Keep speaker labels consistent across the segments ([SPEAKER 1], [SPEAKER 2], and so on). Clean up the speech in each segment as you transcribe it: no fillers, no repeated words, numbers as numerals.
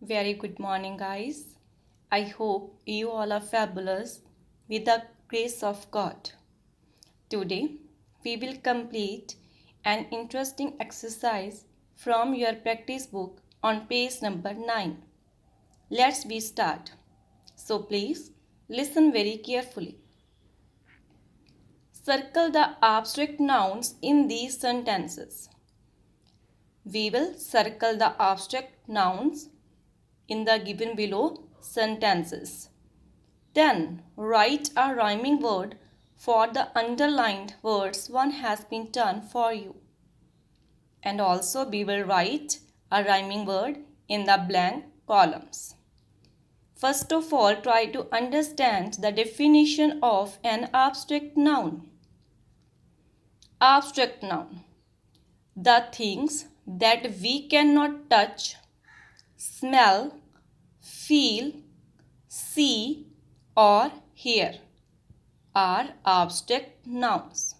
[SPEAKER 1] Very good morning, guys. I hope you all are fabulous with the grace of God. Today, we will complete an interesting exercise from your practice book on page number 9. Let's be start. So please listen very carefully. Circle the abstract nouns in these sentences. We will circle the abstract nouns in the given below sentences. Then write a rhyming word for the underlined words one has been done for you. And also we will write a rhyming word in the blank columns. First of all, try to understand the definition of an abstract noun. Abstract noun. The things that we cannot touch, smell, feel, see or hear are abstract nouns.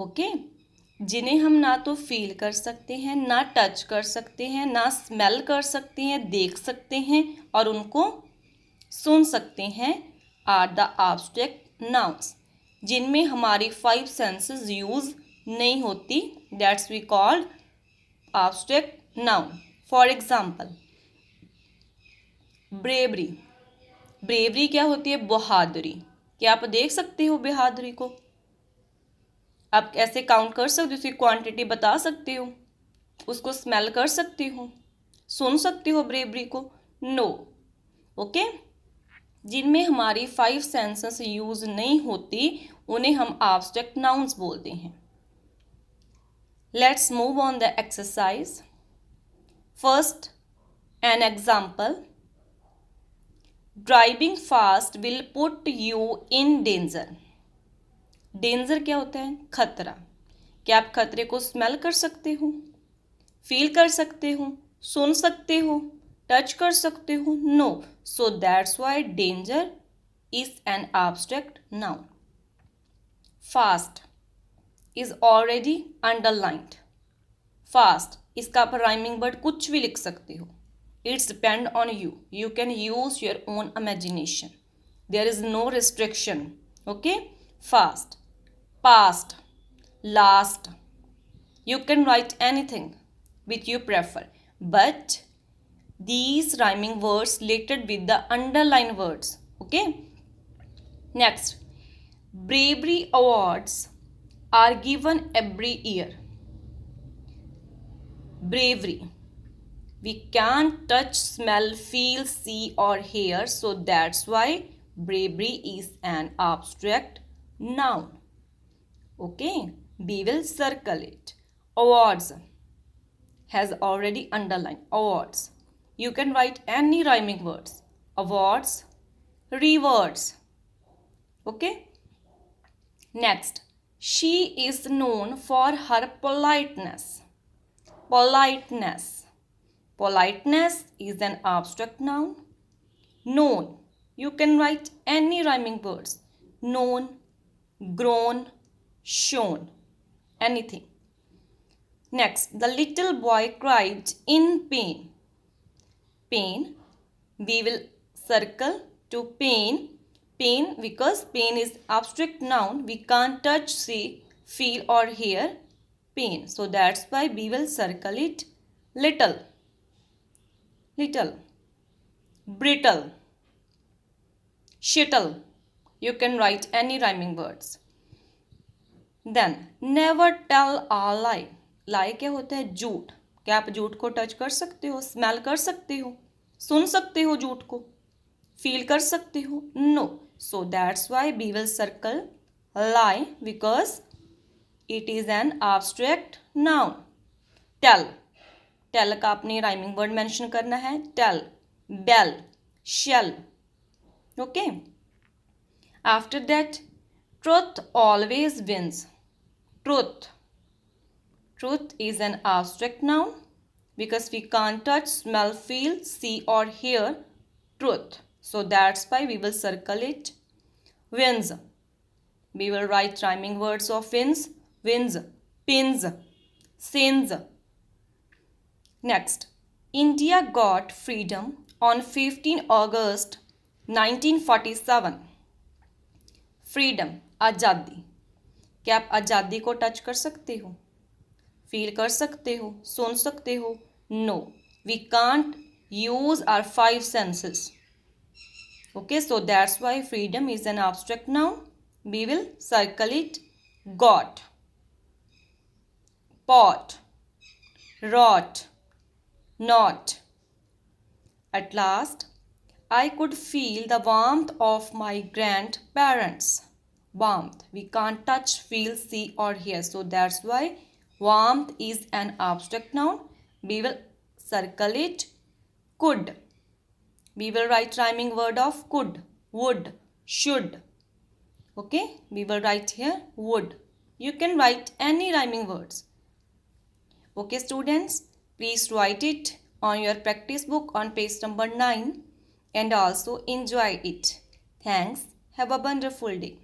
[SPEAKER 1] Okay जिन्हें हम ना तो feel कर सकते हैं, ना touch कर सकते हैं, ना स्मेल कर सकते हैं, देख सकते हैं और उनको सुन सकते हैं आर द abstract nouns. जिनमें हमारी 5 सेंसेस यूज नहीं होती, that's we called abstract noun. For example, bravery. Bravery क्या होती है? बहादुरी. क्या आप देख सकते हो बहादुरी को? आप ऐसे काउंट कर सकते हो, उसकी क्वांटिटी बता सकते हो, उसको स्मेल कर सकते हो, सुन सकते हो ब्रेवरी को? नो. ओके जिनमें हमारी 5 सेंसेस यूज नहीं होती उन्हें हम एब्स्ट्रैक्ट नाउन्स बोलते हैं. Let's move on the exercise. First an example. Driving fast will put you in danger. Danger क्या होता है? खतरा. क्या आप खतरे को स्मेल कर सकते हो, फील कर सकते हो, सुन सकते हो, टच कर सकते हो? No. So that's why danger is an abstract noun. Fast is already underlined. Fast, इसका आप राइमिंग वर्ड कुछ भी लिख सकते हो. It's depend on you. You can use your own imagination. There is no restriction. Okay. Fast. Past, last. You can write anything which you prefer, but these rhyming words related with the underlined words. Okay. Next, bravery awards are given every year. Bravery. We can't touch, smell, feel, see or hear, so that's why bravery is an abstract noun. Okay, we will circle it. Awards has already underlined. Awards. You can write any rhyming words. Awards, rewards. Okay. Next, she is known for her politeness. Politeness. Politeness is an abstract noun. Known. You can write any rhyming words. Known, grown, shown, anything. Next, the little boy cried in pain. Pain, we will circle to pain. Pain, because pain is abstract noun. We can't touch, see, feel or hear pain. So that's why we will circle it. Little. Little. Brittle. Shittle. You can write any rhyming words. Then never tell a lie. Lie क्या होता है? झूठ. क्या आप झूठ को touch कर सकते हो, स्मेल कर सकते हो, सुन सकते हो झूठ को, फील कर सकते हो? No. So that's why we will circle lie because it is an abstract noun. Tell. Tell का आपने राइमिंग वर्ड मेंशन करना है. Tell, bell, shell. Okay. After that, truth always wins. Truth. Truth is an abstract noun because we can't touch, smell, feel, see or hear truth. So that's why we will circle it. Wins. We will write rhyming words of wins. Wins, pins, sins. Next, India got freedom on 15 August 1947. Freedom, आज़ादी. क्या आप आज़ादी को touch कर सकते हो, feel कर सकते हो, सुन सकते हो? No, we can't use our five senses. Okay, so that's why freedom is an abstract noun. We will circle it. Got, pot, wrought, not. At last, I could feel the warmth of my grandparents. Warmth. We can't touch, feel, see or hear. So that's why warmth is an abstract noun. We will circle it. Could. We will write rhyming word of could, would, should. Okay. We will write here would. You can write any rhyming words. Okay students. Please write it on your practice book on page number 9 and also enjoy it. Thanks. Have a wonderful day.